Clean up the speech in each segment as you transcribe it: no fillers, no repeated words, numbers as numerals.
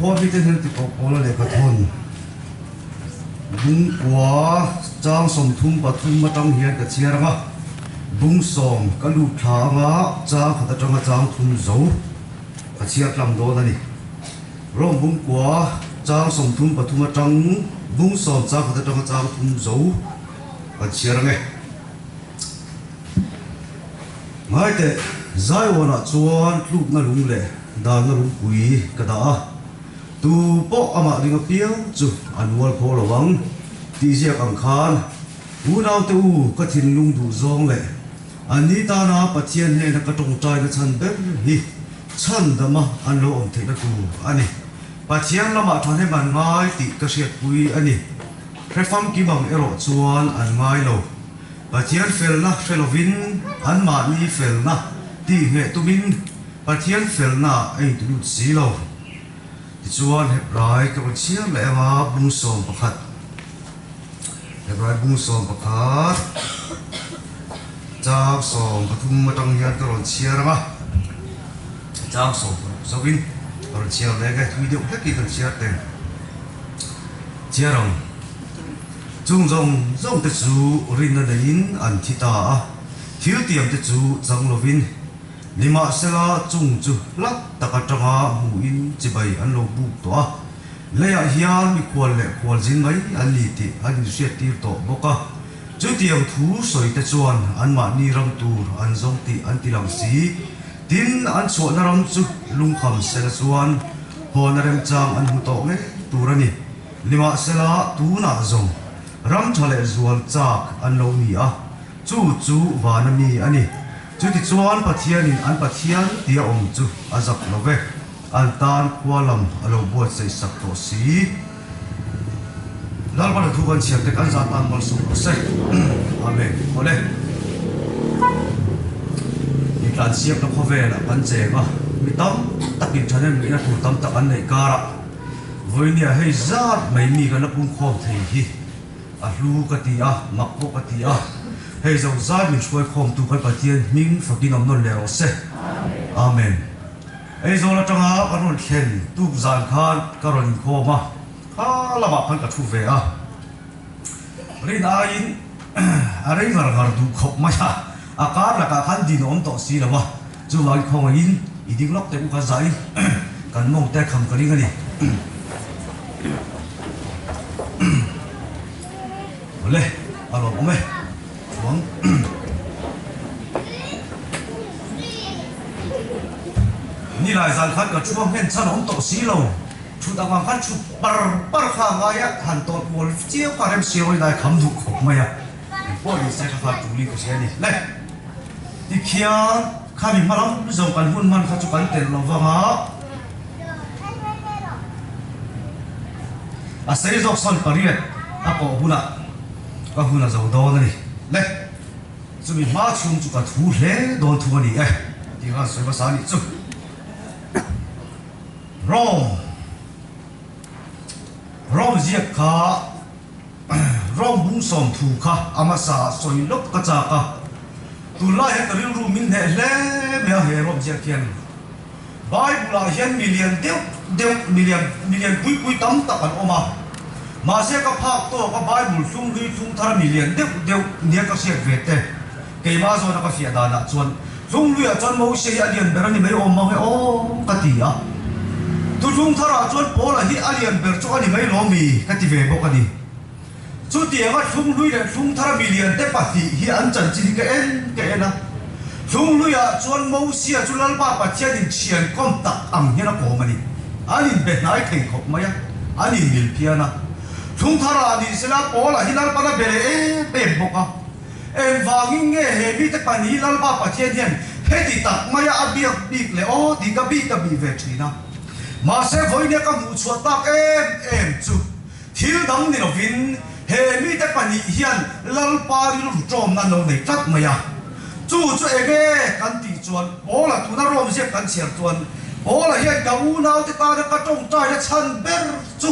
khó bị tên hình thì có là để cả thôn bung quá trang sòng thum và thum mà trong hiện cái chia ra bung sòng cái lụt thả ngã trang khát trong cái trang thum dấu cái chia làm đó này rồi bung quá trang sòng thum và thum mà trong bung sòng trang khát trong cái trang thum dấu cái chia ra nghe ngay thế giải hoàn à chuan lúc ngã lung lệ đàn ngã lung quỷ cái đó tu bộ ama đi ngập piang chu annual pho lawang ti ziak ang khan u nau te u ka thin lung du zong le ani ta na pathian he na ka tong trai na chan ber hi chan dama an lo om the na tu ani pathian lama thon he man ngai ti ka siat pui ani refam ki bang ero chuan an ngai lo pathian fel na felovin an ma ni fel na ti nge tu min pathian fel na ei tu si lo chuan hep rai ka chiam le ma bung som pakhat hep rai bung som pakhat chak som pathum matang hian ka ron chiar ma chak som sawin ron chiar le ga thui deuh hleki kan chiar ten chiarang chung zong te chu rin na in an thita a thil tiam te chu chang lovin lima sela chung chu lak takatanga muin chibai an lo bu to a leya hian mi kwal le kwal jin mai an li ti an riat tir to boka chu tiang thu soi te chuan an ma ni ram tur an zong ti an tilang si tin an so na ram chu lung kham sela chuan hon rem chang an hu to nge turani lima sela tu na zong ram thale zual chak an lo ni a chu vanami ani chu ti chuan pathian in an pathian tia om chu azak love an tan kwalam alo buat sei sak to si lal ba thu kan siam te kan za tan mal su se amen ole ni kan siam na khove na kan che ba mi tam takin chanen mi na thu tam tak an nei kara voinia hei zat mai mi kan pum khom thei hi a lu ka ti a makpo ka ti a hei zo zai min shoi khom tu kan pathian ming fakin om non le ro se amen ei zo la tanga karon khen tu zan khan karon khoma khala ma khan ka thu ve a rin a in a rei gar du khop ma ya a kar la ka khan din om to si la ba chu wai khong in iding lok te u ka zai kan mong te kham ka ring ani ole alo ome Vâng. Như lại dàn khát cả chuông hen chân ông tổ xí lầu chú ta mang khát chú bar khá ngay á hẳn tổ bồn chiếc khá em xíu này khám dục khổ mày á bố đi sẽ khá chủ lý của xe đi này đi kia khá mình mà lắm dòng cần hôn man khá chú cần tiền lòng vâng á à sẽ dọc son pariet à cổ hôn à dầu đó này này chú mình má chung chú cả thu lẽ đón thu này ấy thì cái sợi bát này chú rom giết cả rom bung som thu cả amasa soi lốc cả cha cả tu la hết cái rưu min hết lẽ mẹ hết rom giết kian Bible là hiện million quý tấm tập anh oma mà sẽ có pháp to có Bible sung thar million đều nia có sẽ về thế cái mà rồi nó có phải đàn ạ chuẩn sung luyện chuẩn mẫu sẽ alien bер anh mấy om mà cái gì à tu sung thar à chuẩn bố là hit alien bер cho anh mấy lo mì cái gì về bố cái gì chú tiền cái sung luyện sung thar million thế bắt thì hit anh chân chỉ cái en à sung luyện chuẩn mẫu sẽ chuẩn lal ba bắt chia đến tiền công tác âm như nó có mà đi anh bên này thấy không mà ya anh mil piana chúng ta là đi xem là bỏ là hiện nay bắt đầu bể bốc à em vàng nghe hệ vi tất cả những lần ba phát hiện hết thì tắc mà ya bị lệ ô thì cái bị về chuyện nào mà sẽ với những cái mũ chuột tắc em chú thiếu đắng thì nó vin hệ vi tất cả những hiện lần ba đi lúc trộm nan lâu này chắc mà ya chú em cái căn tỷ chuột bỏ là tụi nó rôm xếp căn chèn chuột bỏ là hiện cái u nào thì ta đã trông trai đã chân bén chú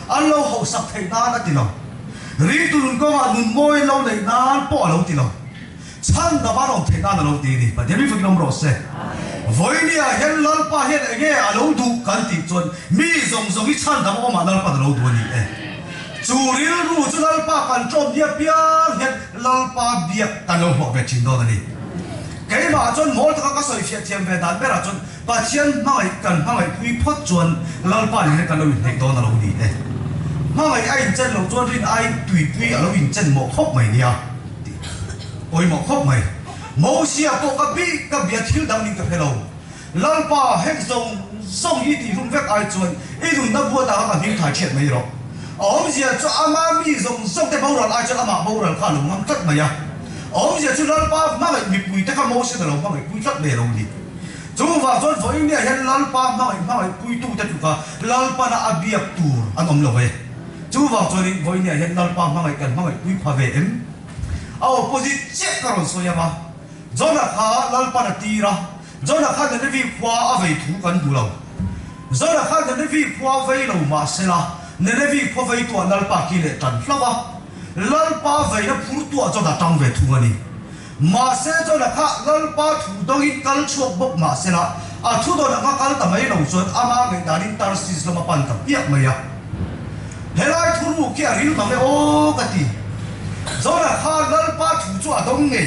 anh lâu hậu sập thầy na đã tin lòng rí tu luôn có mà luôn môi lâu này na bỏ lâu tin lòng chan da ba rom the na lo ti ni pa demi fu nom ro se voi ni a hen lal pa hen ege a lo du kan ti chon mi zong zong i chan da ba ma lal pa da lo du ni chu ril ru chu lal pa kan chom dia pia hen lal pa bia kan lo ho ve chin do ni cái mà chọn mỗi thứ các sợi phiệt thiêm về đàn bé là chọn bà chiên mai cần mai quy phật chọn lal pa này cần lo hình thành đó là lo đi đấy mai ai chân lo chọn riêng ai tùy tùy ở lo hình chân một khóc mày nia ôi một khóc mày mẫu xia bộ các biệt thiếu đang ninh cái lâu lal pa hết dòng sông y thì luôn vét ai chọn ít luôn đã vua ta các hình thái thiệt mày rồi ông gì cho ama mi dòng sông cái bao rồi ai cho ama bao rồi khá lùng ngắm tất mày à ông giờ chú lal pa mà bị bụi tất cả mẫu xia là mà bị bụi tất bể rồi đi chú vào chọn với này hiện lal pa mà bị bụi tu tất cả lal pa là abiak tu anh ông lâu chú vào chọn với này hiện lal pa mà cần mà bị bụi phá về em opposite check cả rồi sao mà do là khá lal pa là tira do là khá nên vì qua về thu cần đủ lâu do là khá nên vì qua về lâu mà sẽ là nên vì qua về tu lal pa kia lệ trần flower lal pa về nó phụ tu cho là trong về thu anh mà sẽ cho là khá lal pa thu đông ít cal chuộc bốc mà sẽ là thu đó là khá cal tầm ấy lâu rồi ama người ta đi tar sis làm pan tập piak mày à hệ lại thu mu kia riu tầm ấy ô cái gì do là khá lal pa thu cho đông nghề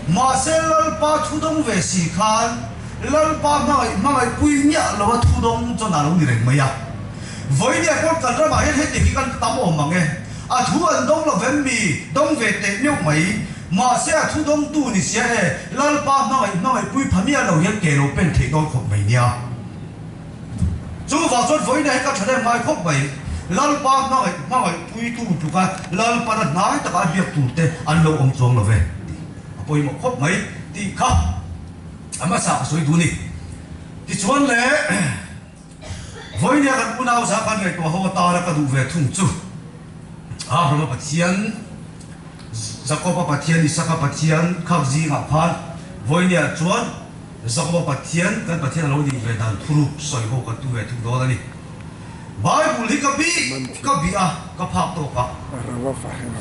mà sẽ lal pa thu đông về xì khan lal pa mà quy nhẹ là thu đông cho nào đi mày à với nhà con cần ra mà hết thì khi con tắm ổn mà nghe thu anh đông là vấn mì đông về tết nhau mấy mà sẽ thu đông tu ni sẽ lal pa mà quy phàm nhà lâu hiện kể lâu bên thế đôi khóc mày nha chú vào chốt với này các chuyện mai khóc mày lal pa mà quy tu tu cả lal pa là nói tất cả việc tu tết anh lâu ông xuống là về bây một khóc mấy thì khóc mà sao soi tu ni thì chuẩn lẽ với nhà các cô nào sao các người tuổi họ ta là các đủ về thùng chú rồi mà bắt thiên giặc có bắt thiên đi sắc bắt thiên khắc gì ngọc phan với nhà chuẩn giặc có bắt thiên cái bắt thiên là lâu đi về đàn thu soi họ các đủ về thùng đó là đi bài bùn hi các bi các pháp tổ các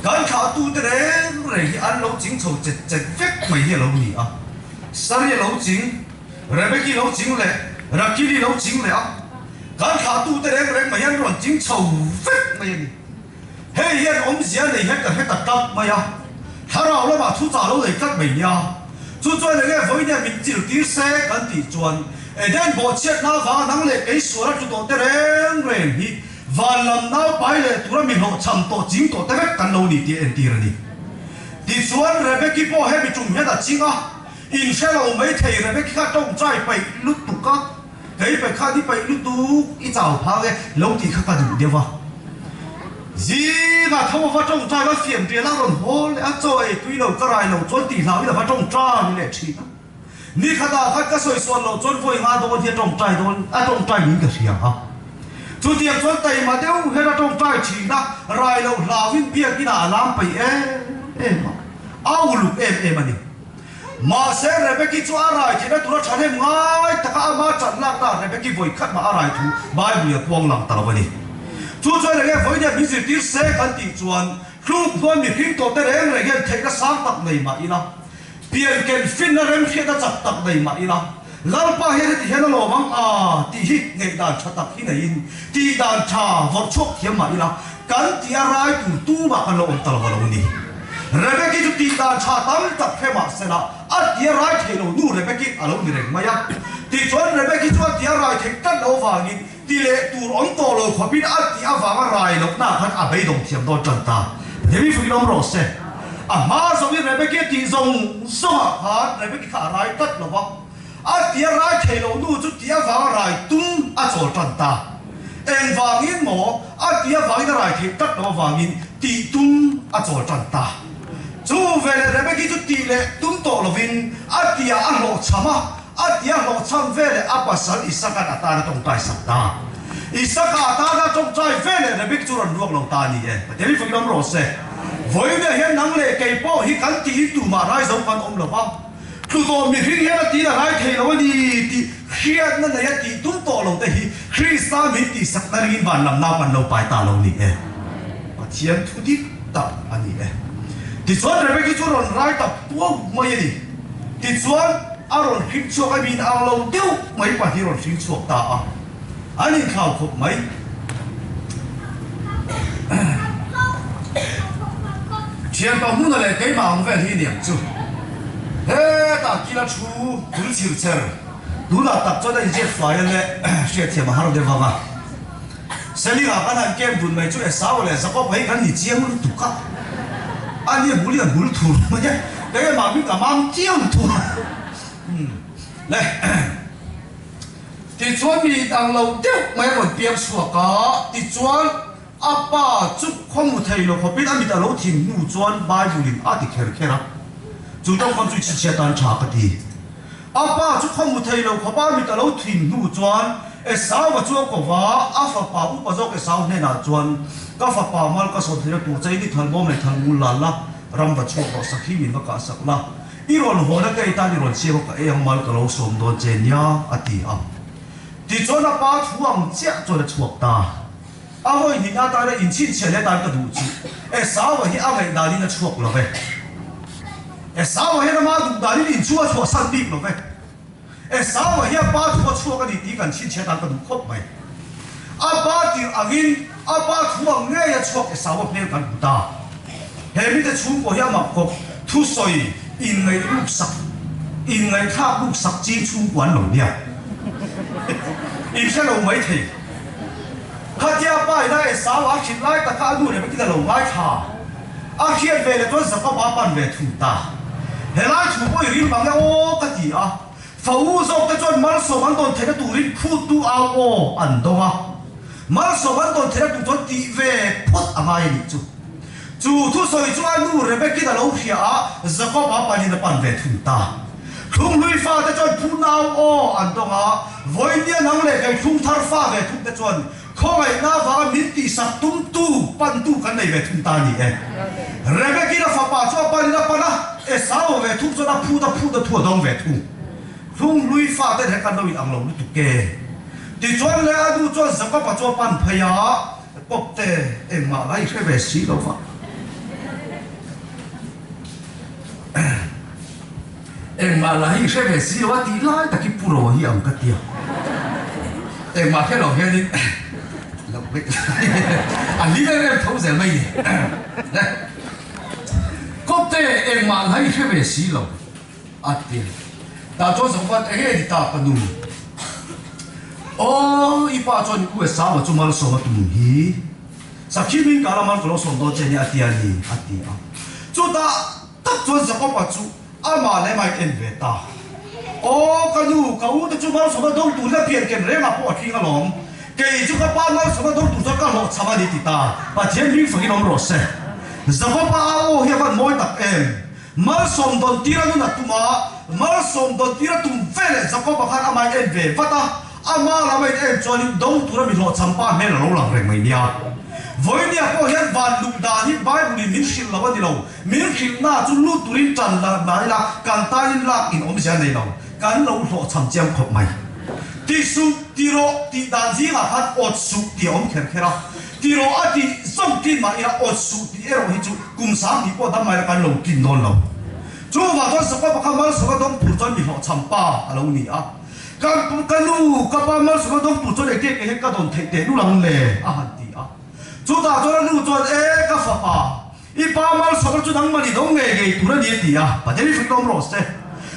cái khảo tu thế đấy rồi anh lâu chính sầu chết phép mày hiểu lâu nhỉ sao hiểu lâu chính rồi mấy cái lâu chính lệ rồi cái gì lâu chính lệ cái khảo tu thế đấy rồi mày ăn rồi chính sầu phép mày nhỉ hey hiện ông già này hết tất cả mày thà nào là mà thu trả lâu này cắt mày nha thu cho này cái với nhà mình chỉ được tiêu xe cần tỷ chuẩn đến bộ chết nào và năng lực cái số là chúng tôi thế đấy rồi hi và làm nào phải là tụi nó mình họ chăm tổ chính tổ thế cái cần lâu đi tiền tiền đi thì chuẩn rồi cái bộ hay bị trùng hết là chính in xe là mấy thầy rồi cái khác trong trai phải lút tụ cái phải khác đi phải lút tụ ít giàu phá cái lâu thì khác cả đủ điều vào gì là thâu vào trong trai nó phiền tiền lắm rồi hô lẽ rồi tuy lâu cái này lâu chuẩn tỷ nào bây giờ vào trong trai như này chỉ ni khada khát cái soi xuân lâu chuẩn vui mà đâu thì trong trai đâu trong trai những cái gì hả chú tiền chuẩn tay mà đeo hết là trong trai chỉ là rai lâu là viên bia cái nào làm phải em ao lục em anh mà sẽ là cái cái chỗ rai thì nó tụi nó chán em ngay tất cả mà chán lạc ta là cái vui khát mà rai chú bài bùi quăng lăng ta vậy chú cho là cái với nhà mình chỉ tiếc sẽ cần tỷ chuẩn lúc con mình phim tổ tế đấy là cái thấy cái sáng tập này mà ina biển cái phim nó đem khi nó chặt tập này mà ina lal pa hết thì hết nó lo mang thì hít ngày đàn chặt tập khi này thì đàn trà vật chốt hiếm mà ina cần tia rai tu mà cần lo ông ta lo đi rồi cái chút thì đàn trà tắm tập phê mà sẽ là tia rai thì lo nu rồi cái alo đi rồi mà ya thì chuẩn rồi cái chút tia rai thì cắt đâu vào đi tỷ lệ tu ông to lo khó biết tia vào rai lo na khăn bây đồng thiểm đó chân ta thế vì phụ ông rồi sẽ mà sau khi rồi cái thì dùng số hạt rồi cái khả rai tất là vâng tia rai thì lo nu chút tia vào rai tung chỗ chân ta em vàng in mỏ tia vàng cái rai thì tất nó vàng in tỷ tung chỗ chân ta chú về là mấy cái chút tỷ lệ tung tổ là vin tia ăn lộ chấm tia lộ chấm về là apa sal isaka ta là trong tay sạch ta isaka ta là trong tay về là mấy cái chút lần ruộng lòng ta nhỉ thế vì phải làm rõ sẽ với cái hiện năng lệ cây po hi cắn tỷ tụ mà rai giống con ông là bao tụ tổ mình khi hiện tỷ là rai thề nó đi tỷ hiện nó là tỷ tung tổ lòng ta hi khi sao mình tỷ sắc na riêng bản làm nào bản lâu bài ta lâu nhỉ và chiến thu đi tập anh nhỉ thì chuan rồi cái chuan rai tập tua mấy đi thì chuan aron khinh chuộc cái min ao lâu tiêu mấy quả thì rồi khinh chuộc ta anh đi khảo khục mấy chuyện tao muốn là cái mà ông về thì niệm chú thế ta kia là chú đủ chịu chơi đủ là tập cho đây chết phải là sẽ thiệt mà hàng đều vào mà sẽ đi học cái thằng kem vun mấy chú để sao lại sao có mấy cái gì chiêm nó tụt khắp anh đi muốn liền muốn thủ mà nhé cái mà biết cả mang chiêu thủ này thì chuan mi đang lâu tiêu mấy còn tiêm sủa cả thì chuan apa chụp không một thầy lo không biết anh bị ta lâu tìm nu chuan bài vụ liền thì khéo ra chúng tôi không chịu chia tan trả cái gì apa chụp không một thầy lo không biết bị ta lâu tìm nu chuan sao mà chuan có vả phật bảo u bảo cái sao này là chuan các phật bảo mal các số thì tụ chơi đi thằng bom này thằng ngu lala ram và chuan có sắc khi mình có cả sắc la iron hồ nó cái ta iron chia cái em mal cái lâu sống đồn trên nhá thì chuan apa chuang chia cho nó chuộc ta hồi nhìn ta đây in chín钱来当个赌注，啥玩意阿伟哪里那错了呗？啥玩意他妈哪里你做错三笔了呗？啥玩意把错个你底干亲切当个赌哭呗？把掉阿银把错爱也错啥我偏干不大，下面的出国也嘛国土水因为60，因为他60支出管了了，以前老媒体。他家摆那啥娃起来，大家路里面给他弄来茶，现在的都是个把办的土大，后来土不有人帮的个地服务说的专门说完都提得独立铺都安东门说完都提得独专地位铺买你住土所以专路里面给他弄下，是个把办的办的土大。空绿发的专铺安东为年能来给空摊发的土的专。ข้อไอ้หน้าว่ามิติสักตุ้มตู้ปั้นตู้กันในเวทุนตานี่เรื่องกินฟ้าป่าชอบไปนี่นะปะนะสาวเวทุนจะน่าพูดทั่วดงเวทุนทุ่งลุยฟ้าได้แค่กันเราอีอังเราลุตุกเกติจวนเลยดูจวนสักก็ปัจจุบันพยาปกเตมาไล่แค่เวสีเราฟ้ามาไล่แค่เวสีว่าตีไล่ตะกี้ปุโรหิอังกัดเดียวมาแค่เราแค่นี้อันนี้ได้เท่าเสียไม่ดีนะก็เตะมาให้แค่เบสีเราอัดเดียวแต่จนสมบัติที่ตาปนุอีป้าจนกูสาวจุมาลสมบัติมุฮีสักทีมิงการมันก็ลสมบัติเจนี่อัดเดียวจุดตัดจนสมบัติจุมาเลยไม่เอ็นเวตากันดูเขาแต่จุมาลสมบัติต้องดูแลเพียงแค่เรื่องปวดทิ้งกันหลง给这个爸妈什么都读着干好，差不多的大，把天平分给弄落噻。什么爸我也把没得mal som don tira nu natuma mal som don tira tum vele zakko bakhan amai en ve vata ama lamai en choni dong tura mi lo champa me lo lang reng mai nia voinia ko hian van lu da hi bible ni min shil lawa di lo min khil na chu lu turin chan la na la kan ta in la in om sia nei lo kan lo lo cham chiam khop mai ti su ti ro ti dan ji ha phat ot su ti om kher khera ti ro a ti som ti ma ira ot su ti ero hi chu kum sam ti po dam mai kan lo kin non lo chu wa don sa pa ka mal so ka dong pu chon mi ho champa alo ni a kan lu ka pa mal so ka dong pu chon e ke he ka don the te lu lang le a han ti a chu da cho lu chon ka fa pa i pa mal so ka chu dang ma ni dong nge ge tu ra ni ti a pa te ni fu dong ro se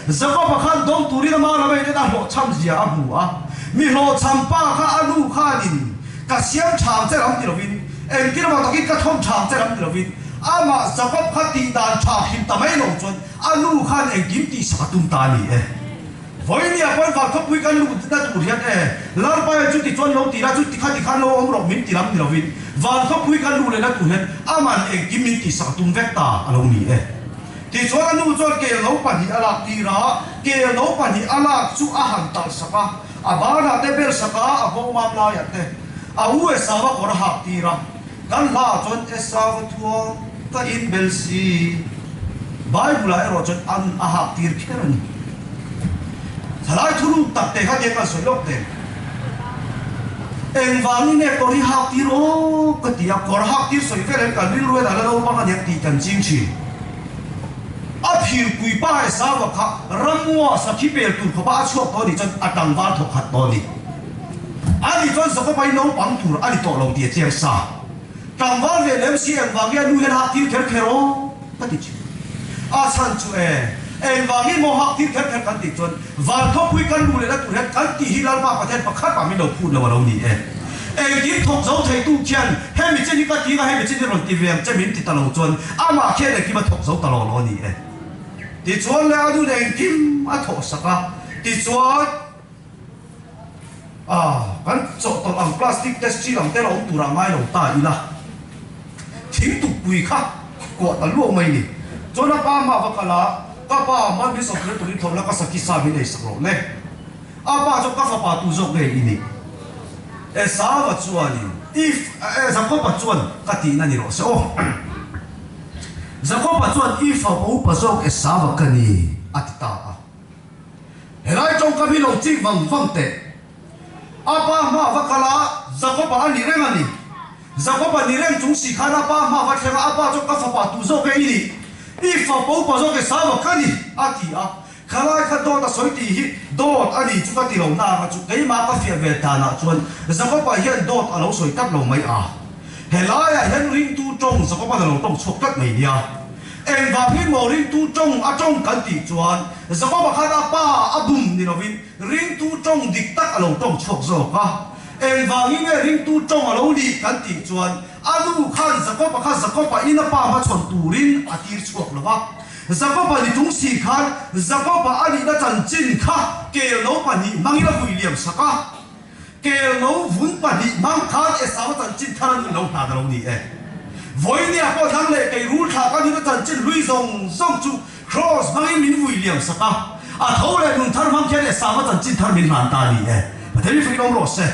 zakwa pa khan dong tu ri na ma la mai na ho cham zia a bu a mi ho champa kha alu kha din ka siam chang che ram ti lo vin en ki ma ta ki ka thom chang che ram ti lo vin ama zakwa kha ti dan cha him ta mai lo chon alu khan en kim ti sa tum ta ni voi ni a pon ka khop pui kan lu ta tu rian lar pa chu ti chon lo ti ra chu ti khan lo om ro min ti ram ti lo vin van khop pui kan lu le na tu hen aman en kim min ti sa tum vek ta alo ni ti chon anu chon ke lo pa ni ala ti ra ke lo pa ni ala chu a han tal saka abana te bel saka abo mam la ya te au e sa wa ko ha ti ra kan la chon e sa wa thuo ka in bel si bible ai ro chon an a ha tir kheran thalai thuru tak te kha je ka soilok te en wang ne ko ri ha ti ro ka ti a ko ha ti soi fe len ka ri ro da lo pa ka ne ti kan jing chi thir kui pa e sa wa kha ramwa sa ki pel tu kho ba chuak to ni chan atang wa thok khat to ni ani ton sa ko pai no pang tur ani to lo ti chiang sa tang wa le lem si ang wa ya nu hen ha ti kher khero ta ti chi a san chu en wa hi mo ha ti kher kher kan ti chon wa tho pui kan lu le la tu het kan ti hi lal pa pa then pa khat pa mi lo phu lo ni em thọc dấu thầy tu kian hay mình trên đi cái tiếng hay mình trên đi rồi tìm về trên mình thì tao lâu chuan mà kia này kia mà thọc dấu tao lâu lo nè thì chuan là tu này kim thọc sắc à thì chuan cái chỗ tao làm plastic test chỉ làm cái ông tu ra mai đầu ta đi là chính tu quỳ khác của tao luôn mày nè chuan là ba mà vợ là các ba mà biết sao cái tụi đi thọc là cái sắc sa mình này sắc rồi nè ba cho các ba tu dốc này nè sa va chuan if zakop pa chuan katina ni ro so zakop pa chuan if pa pa zok sa va kani atita helai trong ka bi lo chi wang wang te apa ma va kala zakop pa ani reng ani zakop pa ni reng chung si khana pa ma va thera apa cho ka fa pa tu zok ke ni if pa zok sa va kani atia khalai kha do ta soi ti hi dot ani chu ka ti lo na ka chu ke ma ka fia ve ta na chuan zakop pa hian dot alo soi tap lo mai helai hian ring tu tong zakop pa lo tong chok tat mai nia en va hi mo ring tu tong a tong kan ti chuan zakop pa kha pa abum ni lovin ring tu tong dik tak alo tong chok zo ka en va hi nge ring tu tong alo li kan ti chuan alu khan zakop pa ina pa ma chon turin atir chuak lova zakop pa ni tung si khan zakop pa ani na chan chin kha kel no pa ni mangila William saka kel no vun pa ni mang khan e sa chan chin tharan ni lo na da lo ni voi ni a ko thang le ke ru tha ka ni na chan chin lui zong chu cross mangin min William saka a tho le nun thar mang khen e sa chan chin thar min han ta ni pa thei fi long ro se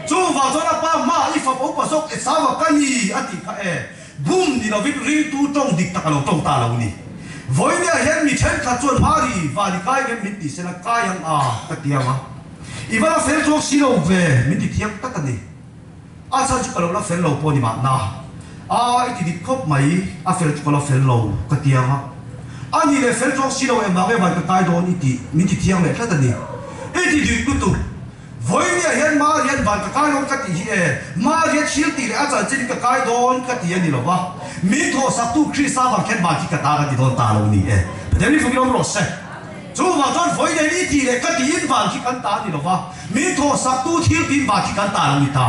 chu va zo na pa ma i fa pa sok e sa wa ka ni ati kha bum ni lo vit ring tu tong dik ta lo tong ta lo ni voi nia hian mi then kha chuan mari vali kai gen min ti sena kai ang ka tiama iwala fel chok si lo ve min ti thiam ta ta ni a sa chu ka lo la fel lo po ni ma na iti di khop mai a fel chu ka lo fel lo ka tiama ani le fel chok si lo e ma ge vai ka kai don iti min ti thiam le ta ta ni iti di ku tu voi nia hian ma hian vai ka kai lo ka ti hi ma hian chil ti le a chan chin ka kai don ka ti ani lo wa mi tho sak tu krista ba khen ba ki ka ta ga ti don ta lo ni deni fu kilom ro se chu ma don voi de ni ti le ka ti in ba ki kan ta ni lo wa mi tho sak tu thil tin ba ki kan ta lo ni ta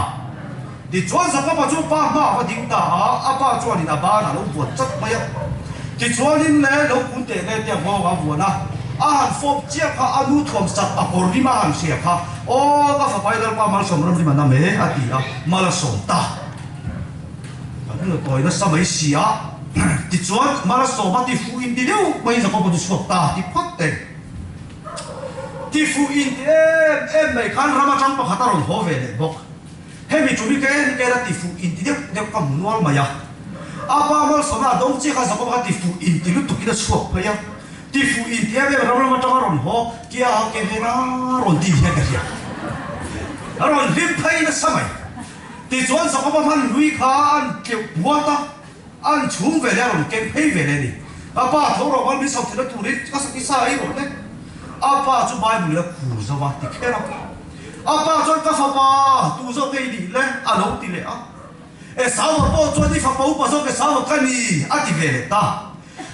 di chuan sa pa chu pa ma wa ding ta a pa chuan ni na ba na lo bu chat ma ya di chuan in le lo kun te le te mo wa bu na a han fop chia kha anu thom sak a por ri ma han sia kha o ka fa pai dal pa mal som ram ri ma na me a ti a mala som ta tôi nó sao mấy xì á thì chuan mà nó sổ mà thì phụ in đi đâu bây giờ có một số ta thì phát tiền thì phụ in em mấy khán ra mà trong bậc ta rồi hồ về đấy bậc hay mình chuẩn bị cái là thì phụ in đi đâu cầm nuôi mà ya apa mà sổ mà đông chỉ khai sao có thì phụ in thì lúc tụi kita suộc phải ya thì phụ in thì em ra mà trong rồi hồ kia cái về ra rồi đi hết cái gì rồi đi phải nó sao mày thì chuan sao có mà lui khan kiểu bua ta ăn chung về rồi kem pay về này apa thâu rồi mình sao thì nó tụi đi có sao cái sai rồi đấy apa chú bài mình là củ sao vậy thì kia nào apa chuan cái pháp mà tu sao cái gì đấy đâu thì lẽ sao mà bao chuan đi pháp bao sao cái sao mà cái gì thì về ta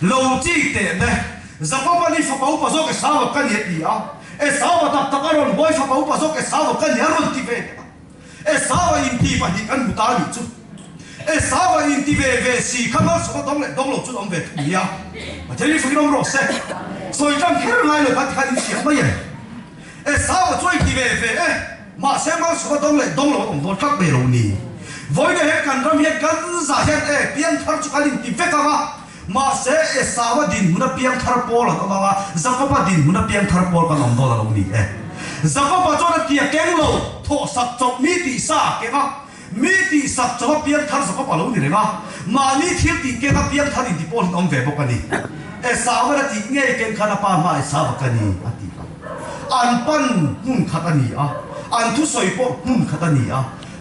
lâu chỉ tiền đấy sao mà đi pháp bao sao cái sao mà cái gì sao mà tập tập cái rồi boy pháp bao sao cái sao mà cái gì rồi thì về sao in ti pa di kan buta ni chu sao in ti ve si kama so dong lo chu dong ve tu ya ma thei fu dong ro se so i jam kher lai lo pat khan si ma ye sao choi ti ve ma se ma so dong lo dong thak be lo ni voi de he kan ram he kan za he pian thar chu kalin ti ve ka ma se sao din huna pian thar pol lo ma zakapa din huna pian thar pol ka nom do lo ni zakapa cho na tia keng lo tho sak chok mi ti sa ke ga mi ti sak chok pian thar zakapa lo ni re ga ma ni thil ti ke ga pian thar ti pol om ve bo ka ni sa wa ti nge ken khana pa ma sa ba ka ni ati an pan mun khatani an thu soi po mun khatani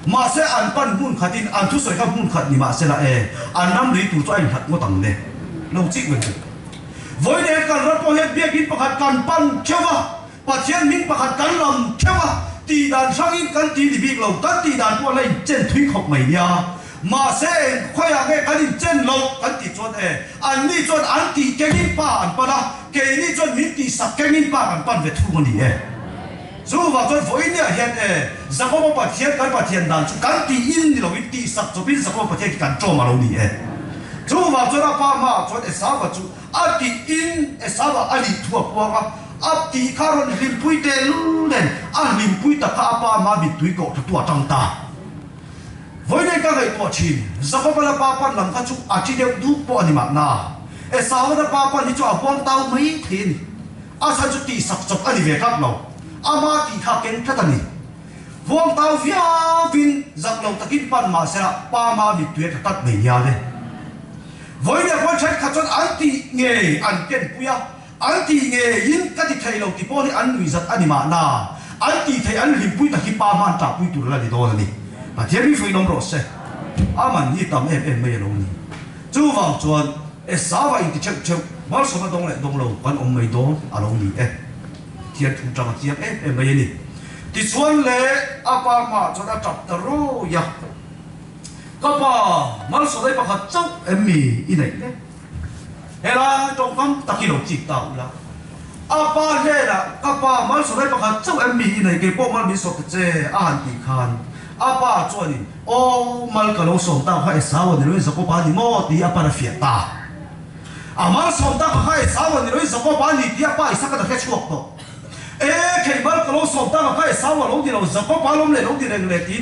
ma se an pan mun khatin an thu soi ka mun khat ni ma se la an nam ri tu cho ai khat ngo tang ne lo chi wen voi ne kan rat po het biakin pakhat kan pan khewa pathian min pakhat kan lam khewa ti dan sangin kan ti di big lo kan ti dan po lai chen thui khop mai nia ma se khoya ge kan chen lo kan ti chon an ni chon an ti kenin pa an pa da ke ni chon min ti sak kenin pa an pan ve thu ni dù vào tôi với nhà hiện giờ có một cái thiên đàn chú cán tì in thì là cái tì sập cho biết giờ có một thiên cán trộm mà đâu nhỉ dù vào tôi là ba mà tôi để sao vào chú tì in sao vào ali thua qua tì khá rồi lim pui tê luôn lên lim pui ta khá ba mà bị túi cột tua trăng ta với đây các người tua chín giờ có là ba pan làm các chú chỉ đều đủ bỏ đi mà na sao là ba pan đi cho quang tao mấy thiên sao chú tì sập cho ali về các lâu ama ti kha ken thatani vuông tao vía vin giặc lòng takin pan mà sẽ pa ma bị tuyệt tắt bể nhà đấy với nhà quan sát khát chọn anti nghề an ken puya anti nghề in cái thì thầy lòng thì po thì an người giặc anh mà na anti thầy an lim pui takin pa man ta pui tu là đi đâu này à thế mi phải nông rồi sẽ aman ni tam em mấy lâu này chú vào chọn sao vậy thì chắc bao số đông lại đông lâu quan ông mấy đó à lâu này thiên thùng trăng chiếc em bây giờ thì xuân lệ apa mà cho ta chập tơ ro ya các bà mal số đây bà khát chốc em mì in này đấy thế là trong phong ta kêu chỉ tạo là apa thế là các bà mal số đây bà khát chốc em mì in này cái bộ mal bị sọt chế ăn thì khan apa cho nên ô mal cái lỗ sòng tao hay sao thì nói sao có bà thì mò thì apa là phiền ta mal sòng tao hay sao thì nói sao có bà thì apa isa cái cái chuột đó cái mal cái lỗ sòng tao hay sao mà lỗ thì nó sao có bà lỗ này lỗ thì này này tin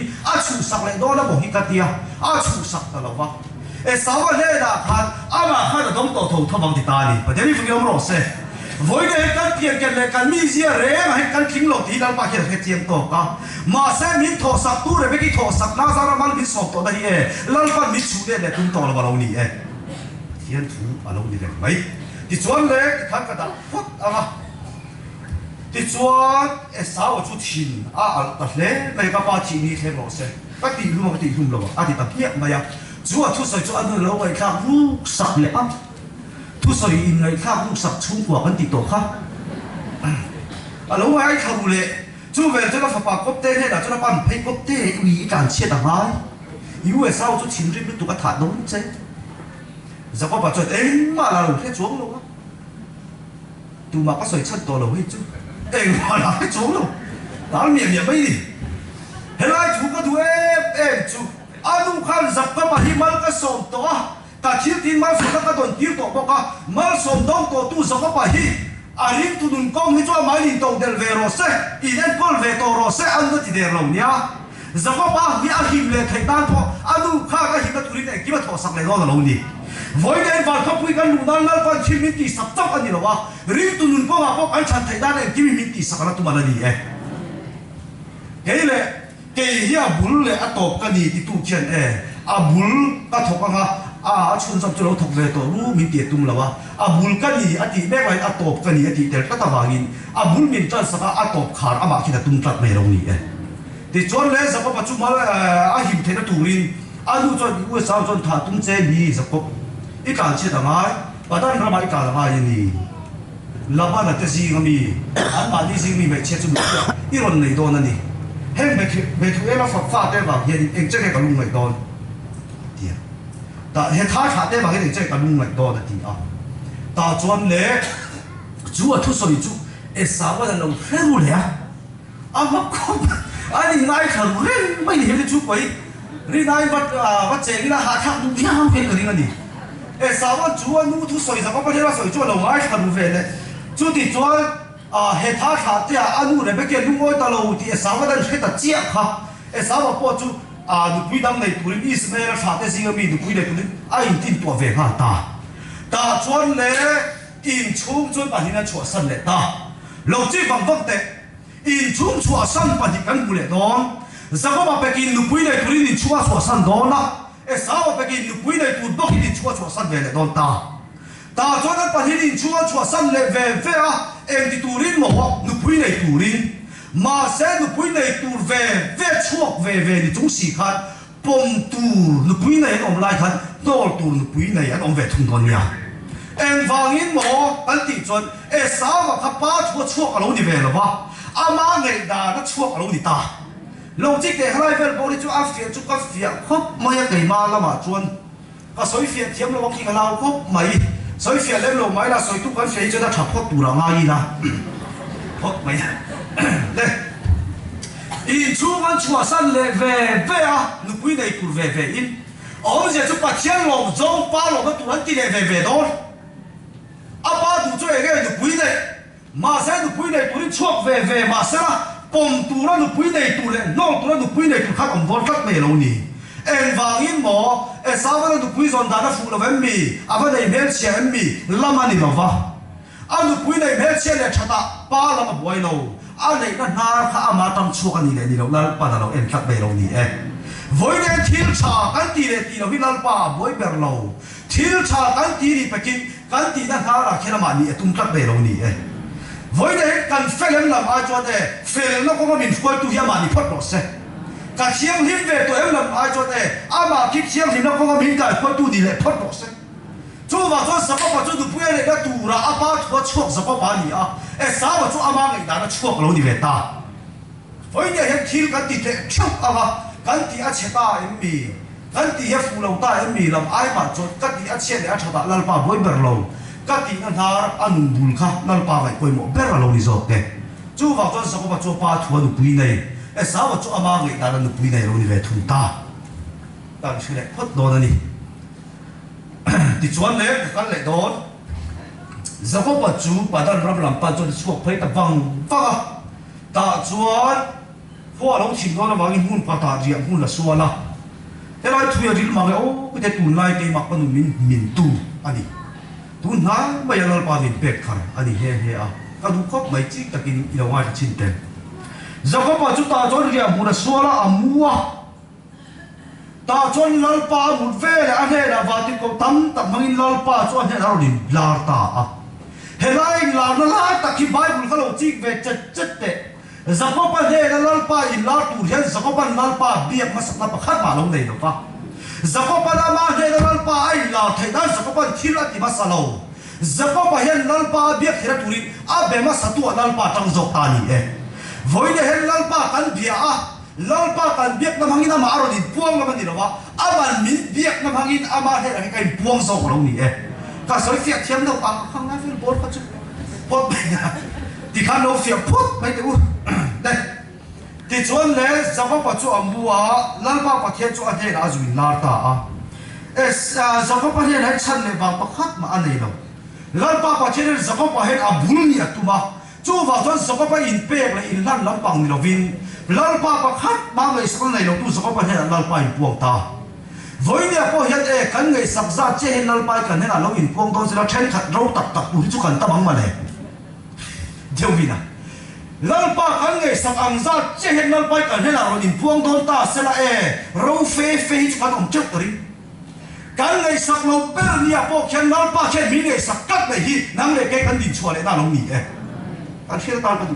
chú sắc lại đó là một cái tia chú sắc đó là vậy sao mà đây là khan mà khan là đóng tổ thầu thao bằng thì ta đi bây giờ mình không rõ sẽ với cái tiền cái này cái mi gì rẻ mà cái kính lỗ thì đang bao nhiêu cái tiền tổ cả mà sẽ mình thọ sắc tu rồi cái thọ sắc na ra mà mình sòng tổ đây lần phần mình chủ đề này tung tổ là bao nhiêu này thiên thủ bao nhiêu này mấy thì chuẩn đấy khăn cái đó phút thì chuẩn sao ở chút chín tập lễ này các bạn chỉ đi thêm rồi sẽ cái tỷ lum rồi thì tập nhẹ mà ya chú thu sợi chú ăn lâu ngày khác lúc sập lệ ăn thu sợi in ngày khác lúc sập chung của cái tỷ tổ khác lâu ngày khác lệ chú về cho nó phải bảo cốt tên hay là cho nó bán phải cốt tên ủy cảm chia đằng hai yêu về sau chú chín riêng tụi cái thả đúng chứ giờ có bảo cho em mà là thế xuống luôn á tụi mà có sợi chân to là hết chứ em mà là hết xuống luôn tao miệng mấy đi thế lại chú có tụi em chú anh khăn giặc các bạn hi mal cái sòng to ta chỉ tin mal sòng các tuần tiêu to bóc à mal sòng đông to tu giặc các bạn hi anh tu đun công hi cho mai đi tàu del về rồi sẽ ilen call về tàu rồi sẽ anh nó chỉ để lòng nhá giặc các bạn hi anh him lệ thầy đan to anh khá cái him cái tụi này kia mà thọ sắc lại đó là lâu đi với đây vào khắp quý căn lùn nan quan chim min tì sập tóc anh đi đâu à riêng tu đun công à bóc anh chăn thầy đan này kia min tì sập là tụi mình là gì thế lệ cái gì bul lệ atop cái gì thì tu chuyện bul cái thọc ang chun sam chulo thok ve to ru min ti tum lawa bul cái gì ati mek lai atop cái gì ati tel ka ta wangin bul min chan saka atop khar ama khi ta tum tlat mai rong ni thì chon le za pa chu mal him the na turin anu chon u sa chon tha tum che ni za ko I kan che da mai padan ra mai ka la mai ni laba na te ji ngami an ma ni ji mi me che chu I ron nei do na ni hem be thu ela fa te ba hian eng che ka lung mai don tia ta he tha te ba hian eng che ka lung mai do da ti ta chuan le chu a thu soi chu sa wa da lo hru le ma ko ani ngai kha ren mai he chu koi ri nai wat che ri la ha tha du ya ham fe ka ri ni sa wa chu a nu thu soi sa pa he la soi chu lo ngai kha du ve le chu ti chuan he tha te anu re be ke lu ngoi ta lo ti sa wa dan he ta chia kha sa wa po chu nu pui dam nei turin Ismail tha te singa mi nu pui le turin in tin to ve ha ta chuan le in chung chuan pa hina chua san le ta lo chi bang bang te in chung chua san pa di kan mu le don za ko ba pe kin nu pui le turin in chua san don na sa wa pe kin nu pui le tu bok in chua san ve le don ta chuan pa hin in chua san le ve em ti turin mo nu pui le turin mà sẽ nu pui này tur về chuộc về thì chúng xì khát pom tur nu pui này ông lại khát nol tur nu pui này ông về thùng con nhà em vangin mo kan ti chon e sa wa kha pa chuak alo ni ve lo wa ama ngai da na chuak alo ni ta lo chi ke halai vel bori chu afia chu ka fia khop mai kai ma lama chuan ka soi fia thiam lo ki ngala khop mai soi fia lem lo mai la soi tu kan fia chu da thap khop tu ra ngai na khop mai le in chu kan chua san le ve a nu pui nei kur ve in ông giờ chúng ta chiang lòng dâu ba lòng cái tụi anh đi về đó, à ba tụi chơi cái tụi quý này, mà sao tụi quý này tụi anh chuộc về mà sao, bom tụi nó tụi quý này tụi này, nong tụi nó tụi quý này tụi khác còn vốn khác về lâu nè, em vàng in mỏ, em sao vậy tụi quý dọn đá nó phụ là em mì, à vậy này mấy xe em mì, làm anh đi đâu va, à tụi quý này mấy xe này chặt ba là mà bồi lâu, à này nó na khá mà tâm chuộc anh đi đâu, là ba là em khác về lâu nè với cái thiếu trà cái gì để thì nó bị lan pa với bèo lâu thiếu trà cái gì thì phải kinh cái gì nó thà là khi nào mà nhỉ tung cắt bèo lâu nhỉ với cái cần phải làm ai cho thế phải nó có mình coi tu mà đi phát được sẽ cái chiang hiếm về tụi em làm ai cho thế mà cái chiang thì nó có mình cái coi tu đi lại phát được sẽ chú vào cho sắp vào cho tụi bây giờ cái tu ra ba có chuộc sắp vào nhỉ sao vào cho mà người ta nó chuộc lâu đi về ta với cái thiếu cái gì thế chuộc kan ti a cheta em mi kan ti he fu lo ta em mi lam ai ma chot kan ti a che de a thata lal pa boi ber lo kan ti na har an bul kha lal pa vai koi mo ber lo ni zo te chu wa cho sa ko ba cho pa thu nu pui nei e sa wa cho ama ngai ta nu pui nei lo ni ve thu ta tan shi le phot do na ni ti chuan le kan le don za ko pa chu pa dan ram lam pa cho chuak phai ta bang pa ta chuan phô lâu chìm đó là vào cái hun phá tà riêng hun là xua la thế nói thui riêng mà cái ô cái tuần này cái mặc con mình tu anh đi tuần nào bây giờ là bao nhiêu bẹt khăn anh đi he à cái đúng khóc mấy chiếc cái kinh yêu ai chín tên giờ có bao chúng ta cho riêng một là xua la mua ta cho lal pa một về là anh là vào tiếng cầu tắm tập mang lal pa cho anh là đi la ta à he lại là nó lại ta khi Bible cái lâu chiếc về chất tệ Zakopan he na lalpa in la tu hian Zakopan lalpa biak ma sakna pakhat ma lo nei lo pa Zakopan ama he na lalpa ai la thai dan Zakopan thila ti ma salo Zakopan he lalpa biak thira turin a be ma satu lalpa tang zok ta ni voi ne he lalpa kan bia a lalpa kan biak na mangina ma aro din puang ma ni lo wa aban min biak na mangin ama he ra kai puang zok lo ni ka soi fiat thiam no pa khang na fil bor ka chu pot ti khan no fiat pot mai te u đây thì chuẩn lẽ giáo pháp cho ông bùa lan ba phát hiện cho anh thế là dùng la ta giáo pháp phát hiện hay chân này bằng bậc khác mà anh này đâu lan ba phát hiện giáo pháp phát hiện bùn nhỉ tụi mà chú vào cho giáo pháp in bẹc là in lan lan bằng nhiều vin lan ba bậc khác ba người sau này đâu tu giáo pháp phát hiện lan ba in buông ta với nhà có hiện cái người sắp ra chế lan ba cái này là nó in buông đó sẽ là chen khát rau tập tập tụi chú cần tập bằng mà này điều gì nào lalpa kan ngai sak ang za che hen lalpai kan hela ron in puang don ta sela ro fe chu kan om chok tori kan ngai sak lo per nia po khen lalpa che mi ngai sak kat nei hi nang le ke kan din chua le na lo ni kan khel ta pa du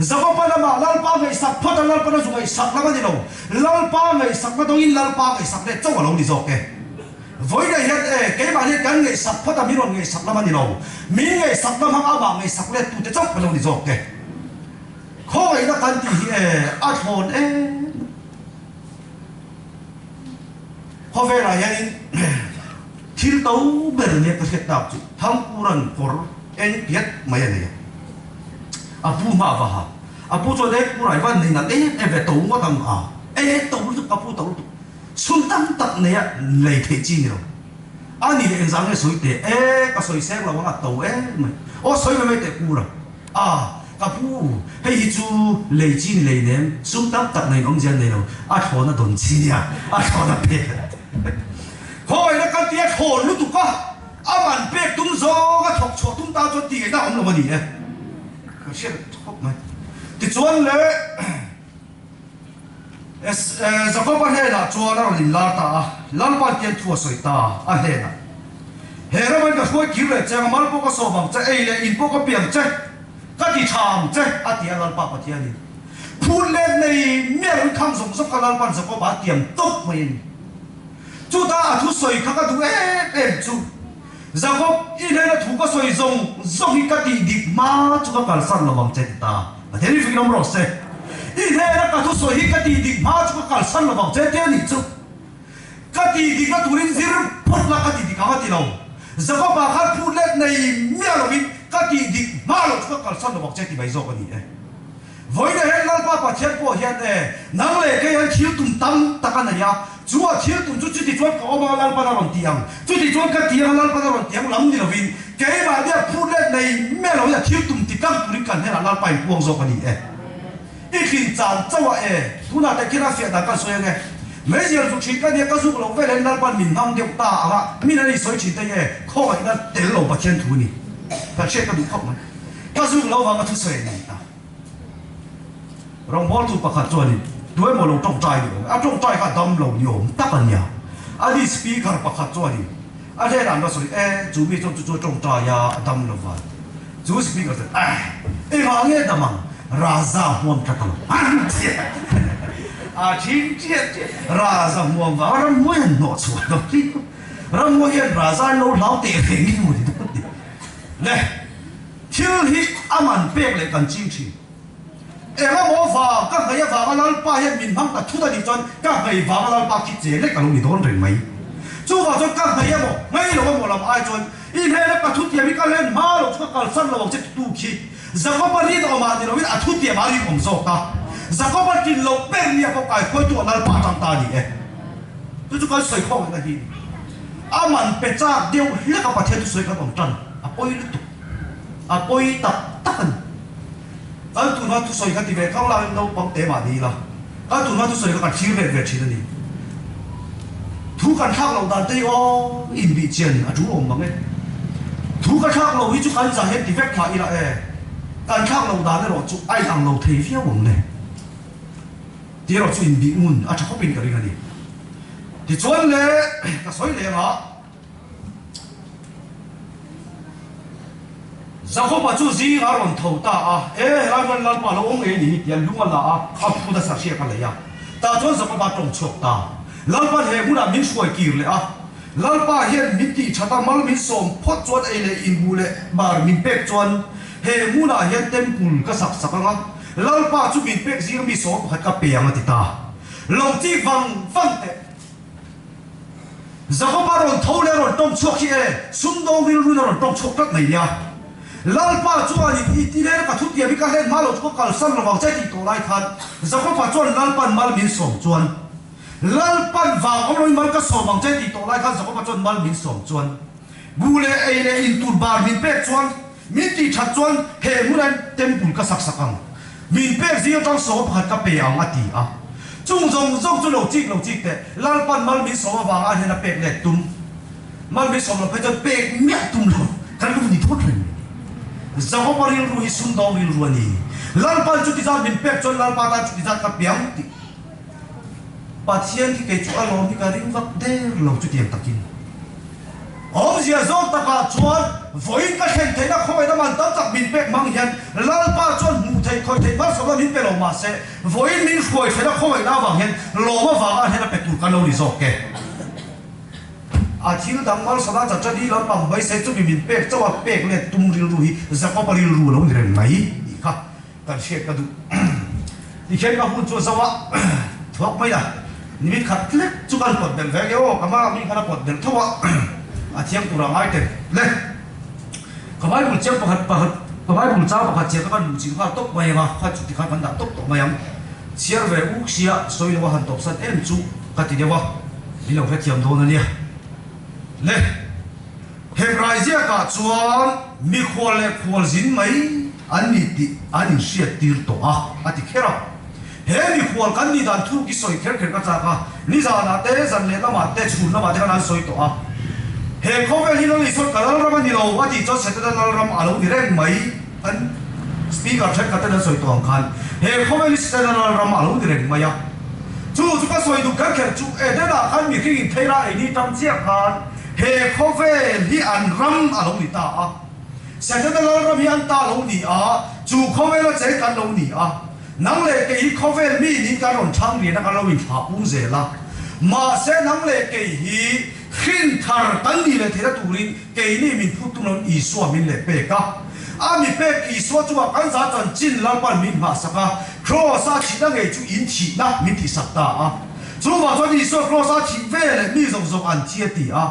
zaba pa na ma lalpa ngai sak phot lalpa na ngai sak la ni lo lalpa ngai sak ma dong in lalpa ngai sak le chong lo ni zo ke voi nei het ke ma he kan ngai sak phot a mi ron ngai sak la ma ni lo mi ngai sak na ma ma ngai sak le tu te chok lo ni zo ke khôi nó cần thì thôn họ về là vậy thiếu tấu bền nhiệt cái đạp chứ thằng curan cor anh biết mấy này apu mà vào apu cho đấy curai văn này là em về tấu có thằng tấu được apu tấu xuân tâm tập này lấy thế chi nhiều anh đi em rằng cái suy tệ cái suy xét là nó tấu mày suy mấy tệ curai kapu hay chú lấy chi lấy nem sum tap tap này ông dân này đâu thọ nó đồn chi à thọ nó bể thôi nó cái tiệt thọ lúc tụ có bạn bể tung gió cái thọc chọ tung tao cho tiền nó ông làm gì đấy cái chuyện thọc mày thì chuẩn lẽ giờ có bao nhiêu là chuẩn nó liền la ta lan bao tiền thua sợi ta hết à hết rồi mình có khối cứu lại chẳng mà nó có số bằng chắc ấy là in có biển chắc cái gì chạm chứ à tiền lan pa tiền đi phun lên này miệng tham dụng giúp cái lan pa có bát tiền tốt mình chú ta thu soi các cái chú em chú Jacob in hena thu ka soi zong hi ka ti dik ma chu ka kal san lawang che ta thế thì phải nói rồi in hena ka thu soi hi ka ti dik ma chu ka kal san lawang che te ni chu ka ti dik ka turin zir phot la ka ti dik ka ti lo Jacob ba kha phu let nei mia lo in ka ti dik ma lo chu ka kal san lawang che ti bai zo ka ni với đây hết lal pa pa thiệt po hiện này nang lệ cái anh thiếu tụm tăng ta cái này ya chúa thiếu tụm chút chút thì chúa có bao lal pa na ron tiang chút thì chúa cái tiang lal pa na ron tiang lắm đi là vì cái mà dia phu lên này mẹ lo ya thiếu tụm thì căng tụi cần hay là lal pa buông zo cái này ít khi chán cháu thu nào tại kia là phiền ta cái số này mấy giờ chụp chỉ cái này cái số lâu về lên lal pa mình ham điệu ta à mình này soi chỉ đây khó vậy là tiền lâu ba千图呢ta check cái đủ không mà cái số lâu vào cái thứ soi này rong bol tu pakhat chuan duai mo lo tong tai ni a tong tai ka dam lo ni om tak an ya a di speaker pakhat chuan ni a le ran lo soi chu mi chu tong tai ya dam lo wa chu speaker e ma nge damang raza huam ka ta a chin chiet raza huam wa ram mo yan no chu do ti ram mo yan raza lo lao te te ni mo di le thil hi aman pek le kan ching chi em mô phà các người phà cái lal pa hiện mình hăng cả thu ta đi chọn các người phà cái lal pa kít chế lấy cả lồng đi đón rồi mấy chú vào cho các người mô mấy lồng mô làm ai chọn in hay là cả thu tiền bị cái lên má lồng cho cả sân lồng chết tu khí giờ có bao nhiêu đồ mà thì nó biết à thu tiền mà đi cùng sọc ta giờ có bao nhiêu lồng bên nhà có cái khối chuột lal pa trong ta đi tôi chú cái sợi không cái gì à mình bê cha điều hết các bạn thấy tôi sợi cái bằng trần à bôi lít à bôi tắc cái tụi nó soi cái gì về không là đâu bằng tế mà đi là cái tụi nó soi cái chiếu về chỉ là đi thu cái khác lâu đàn tây ô in bị chèn à chú ông bằng ấy thu cái khác lâu ý chú cái gì hết thì phép phải là cái khác lâu đàn đấy rồi chú ai làm lâu thấy phía ông này thì rồi chú in bị un à chắc có pin cái gì thì chuẩn lệ cái soi lệ mà giờ không mà chú gì ở còn thầu ta hai bên lần mà nó ông ấy đi tiền đúng là học phụ ta sản xuất cái này ta cho giờ có ba trồng chuột ta lần mà hệ muốn làm miếng xuôi kì lệ lần mà hiện miếng tị chặt ta mal miếng sôm phốt chuột ấy lệ in bu lệ mà miếng bẹc chuột hệ muốn là hiện tem bùn cái sặc sặc ngang lần mà chú miếng bẹc gì miếng sôm hạt cà phê mà ta lòng chi văng văng tệ giờ có ba trồng thầu lệ rồi trồng chuột kia sum đông miếng luôn rồi trồng chuột rất này nha lal pa chuan i le ka thu tia bi ka len malo chu kal san lo che ti to lai khan zakho pa chuan lal pan mal min som chuan lal pan wa ko loi mal ka som bang che ti to lai khan zakho pa chuan mal min som chuan bule ei le in tur bar min pe chuan min ti that chuan he munan tempul ka sak sakang min pe zio tang so phat ka pe ang ati chung zong chu lo chik te lal pan mal min som wa a hena pe le tum mal min som lo pe chuan pe mya tum lo kan lu ni thot ren giờ có bao nhiêu ruồi sung đau nhiều ruồi nè lal pan chút thì ra mình pep cho lal pa ta chút thì ra cặp biếng thì bà thiên thì cái chỗ alo thì cái riêng vật đê lâu chút tiền takin ông gì zo ta cả chuan với cái khen thế nó không phải nó mà tao tập mình pep mang hiện lal pa chuan mù thầy coi thầy bắt sống là mình pep lâu mà sẽ với mình khôi thế nó không phải nó bằng hiện lâu mà vàng anh hiện là pep tụt cái lâu đi rồi kệ thiếu đằng mal sao đã chặt đi lắm bằng mấy xe chút mình pek cho pek này tung riu ruhi giờ có bao nhiêu ruồi lâu như này cả cái xe cái đủ thì khi mà hút cho sao thuốc mấy à mình khát lết chú cần quật đèn vẽ vô cái mà mình khát quật đèn thua thiếu tụi nó ngay thế lên cái máy bùn treo cái máy bùn trao bạc treo cái bùn chỉ có tốc mày mà khát chút thì khát vẫn đã tốc mày em chia về úc xia soi nó hoàn tốc sẵn em chú cái gì đó đi làm phép thiam đồ này nè le Hebraizia ka chuan mi khol le khol zin mai ani ti ani sia tir to ati khera he mi khol kan ni dan thu ki soi kher kher ka cha ka ni za na te zan le lama te chhun lama te kan soi to he khovel hi no li sot kalal ram ni lo ati cho setadal ram alo ni reng mai an speaker thek ka te soi to khan he khovel setadal ram alo ni reng mai ya chu ka soi du kher kher chu e de da khan mi ki theira e ni tam chia khan he khovel hi an ram alo ni ta setadal ram hi an ta lo ni chu khovel che kan lo ni nang le ke hi khovel mi ni ka ron thang ri na ka lo in pha ung ze la ma se nang le ke hi khin thar kan ni le thera turin ke ni min phutum non isua min le pe ka ami pe isua chuwa kan za chan chin lar pan min ma saka cross a chi da nge chu in chi na min ti sakta a chu wa cho ni so cross a chi ve le mi zong zong an chi ti a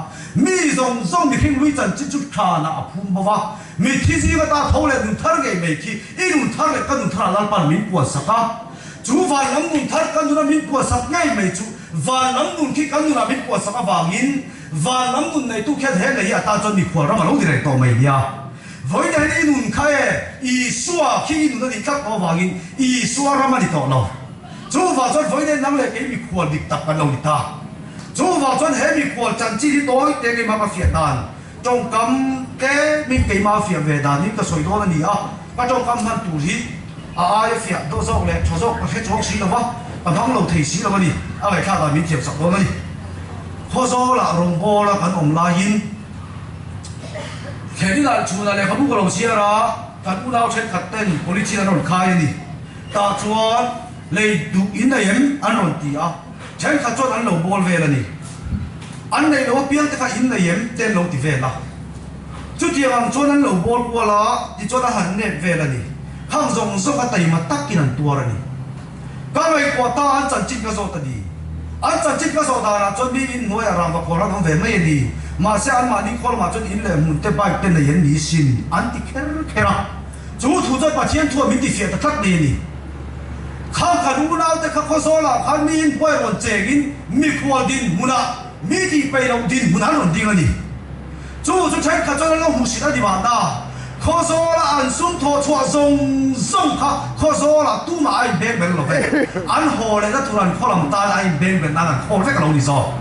mi zong zong ni hing lui chan chi chu tha na a phum ba wa mi thi ji ga ta thau le nun thar ge me ki i nun thar le kan nun thar lar pan min kwa saka chu wa lam nun thar kan nun min kwa sak ngai me chu và lắm nun khi cắn là biết qua sắc vàng in và lắm nun này tu khét hết này ta cho mình qua ra mà lâu thì này tao mày bia với đây đi nun khai i xua khi nun đi cắt vào vàng in i xua ra mà đi tao lâu chú vào cho với đây nắng lại cái bị qua bị tập cái lâu đi ta chú vào cho hết bị qua chẳng chỉ đi tối để cái mà cái phiền đàn trong cắm cái mình cái mà phiền về đàn những cái sợi đó là gì à cái trong cắm hắn tủ hít ai phiền đâu dọc lại cho dọc cái chỗ xí đâu quá vắng lâu thì xí đâu mà đi à vậy khác là mình kiểm soát đó mà đi khó số là rồng bò là cần ông la hin khi đi là chủ là không có lâu xí ra cần u nào trên khát tên police là nó khai đi ta chuan lấy đủ in này em anh nói gì à trên khát chuan anh lâu bò về là đi anh này lâu biếng thì khát in này em tên lâu thì về là chút gì anh chuan anh lâu bò qua là thì chuan anh hẳn nè về là đi hàng dòng dòng cái tay mà tắc kia anh tua ra đi cái này của ta anh chẳng chích cái số ta đi anh chẳng chích cái số ta là cho đi in nuôi làm và còn nó về mấy đi mà sẽ anh mà đi coi mà cho in là muốn tới bài tên là yên lý xin anh thì khéo ra chú thủ cho bà chiến thua mình thì phiền ta thắt đi đi khang cả đủ nào tới khang số là khang mi in quay còn trẻ in mi qua din muốn à mi thì bay đầu din muốn ăn còn din anh đi chú cho thấy cả cho nó hụt xí đi mà ta khó số là anh xuống thua chua sông sông khá khó số là tu mà anh bén bén lo về anh hồ này nó突然khó làm ta là anh bén bén năng khó phải cái lâu đi sao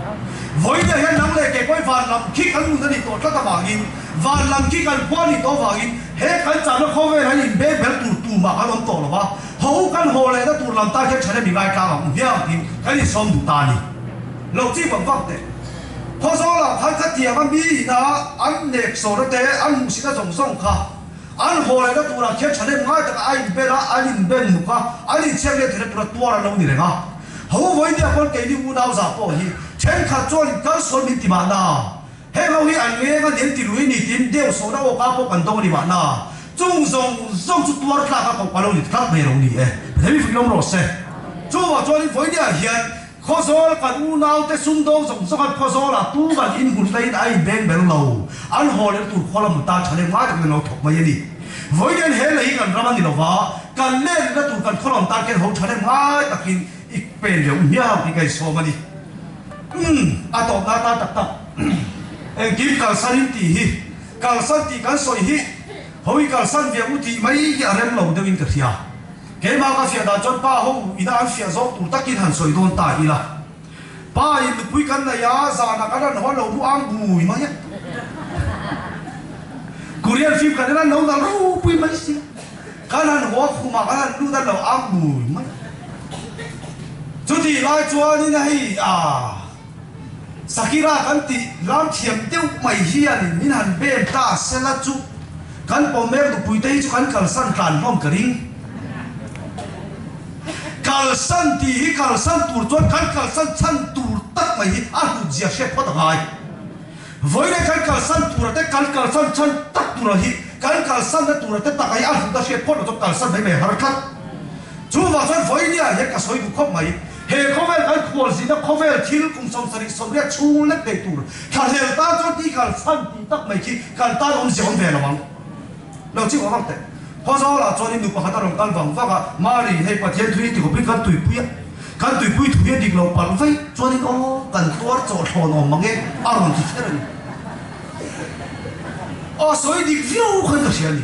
với đây hiện năng này cái quay van làm khi anh muốn đi tổ các bạn in van làm khi anh qua đi tổ vào in hết anh chả nó khó về anh bén bén tu mà anh làm tổ là ba hậu cái hồ này nó tu làm ta cái chuyện này bị gai cao không biết thì cái gì xong đủ ta đi lâu chỉ bằng vắt đấy khó số là hắn cắt tiền anh bị na anh nẹp số đó thế anh muốn xin nó trồng sông khá anh hồ này đó tụi là khép chắn em ngay từ anh bên đó anh bên mục ha anh xem lên thì nó tua ra lâu đi này ha hầu với dia con cái đi u đau giả bỏ hi trên khát cho cái số mình tìm bạn nào hết lâu hi anh nghe cái điện tìm lui đi tìm đeo số đó ô cá bộ cần đâu đi bạn nào trung chút tua ra khác không bao lâu thì khác về lâu đi thế vì phải làm rồi sẽ chú vào cho đi với dia hiện khó số là cần u nào tới xung đột giống số khó số là tu cần in hụt lấy anh bên bên lâu anh hồ này tụi khó làm ta chắn em ngay từ nó thuộc mấy đi với đến hết lấy cần ra mang đi đâu vào cần lên nó tụi cần khó làm ta cái hậu chắn em ngay đặc biệt ít bền liệu nhau thì cái số mà đi à tổ ta tập em kiếm cả san thì hi cả san thì cả soi hi hoi cả san việc u thì mấy cái anh lâu đều in cái gì cái mà cái việc đó cho ba hôm ý đã ăn việc rồi tụi ta kinh hành soi đồn ta đi là ba in được quý căn này á giờ là cái đó nó lâu nó ăn bùi mà nhé Korean phim cái đó lâu là lâu bùi mấy xí cái đó nó khu mà cái đó nó lâu ăn bùi mấy chú thì lại cho như này à Sakira cái thì làm thiểm tiêu mày hiền mình hành bên ta sẽ là chú cái bộ mẹ được bùi tây chú cái cần san tràn phong cái ring kalsan ti hi kalsan tur chuan kan kalsan chan tur tak mai hi a tu zia she phot ngai voi le kan kalsan tur te kan kalsan chan tak tur hi kan kalsan te tur te tak ai a tu ta she phot to kalsan mai mai har khat chu wa chuan voi nia he ka soi du khop mai he khovel kan khol si na khovel thil kum som sari som le chu le te tur khal hel ta chuan ti kalsan ti tak mai ki kan ta om zion ve lawang lo chi wa wang te khó số là cho nên được họ ta đồng căn vòng phát à mari hay phát hiện thuê thì có biết căn tùy bụi thuê đi lâu bằng vây cho nên ô cần toát cho thò nó mà nghe à rồi thì thế này ô soi đi phiêu không có gì đi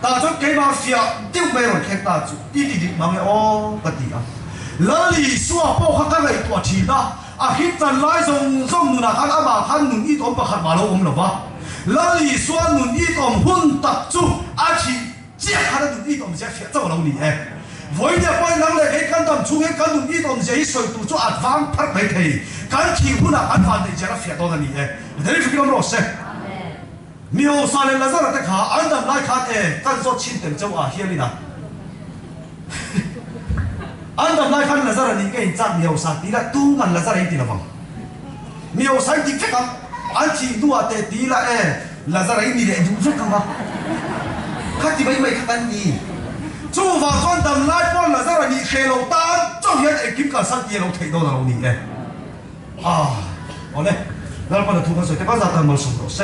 ta cho cái mà phiêu tiêu bê rồi khét ta chú đi mà nghe ô cái gì à lỡ lì xua bao các cái tuổi thì đó à khi tận lái dùng là khăn mà khăn muốn ít ôm bạc khăn mà lâu ôm là va lỡ lì xua muốn ít ôm hun tập chú à chỉ chỉ hay là tụi đi tụi sẽ phải cho lâu đi em với nhà quay năng lại cái căn tầm chú cái căn tụi đi tụi sẽ soi tụi cho ăn vang phát mấy thầy căn chỉ muốn là ăn vang thì sẽ là phải đó là đi em thế thì phải làm rõ sẽ nhiều sao lên là rất là tất cả anh đâm lại khát em căn số chín điểm châu à hiền đi nào anh đâm lại khát là rất là những cái chắc nhiều sao tí là tu mình là rất là ít thì là vâng มีเอาไซติแค่กับอันที่นัวเตตีละลาซาไรนี่แหละดูสักคำว่าข้าที่ไม่ข้ากันดีชูฟ้าส่วนดำไล่ป้อนลาซาไรนี่เคโลตันจ้องยันกิมกันสักทีเราเทโดนเรานี่เอาเลยแล้วเราไปดูกันสุดที่ภาษาตะมันสมรส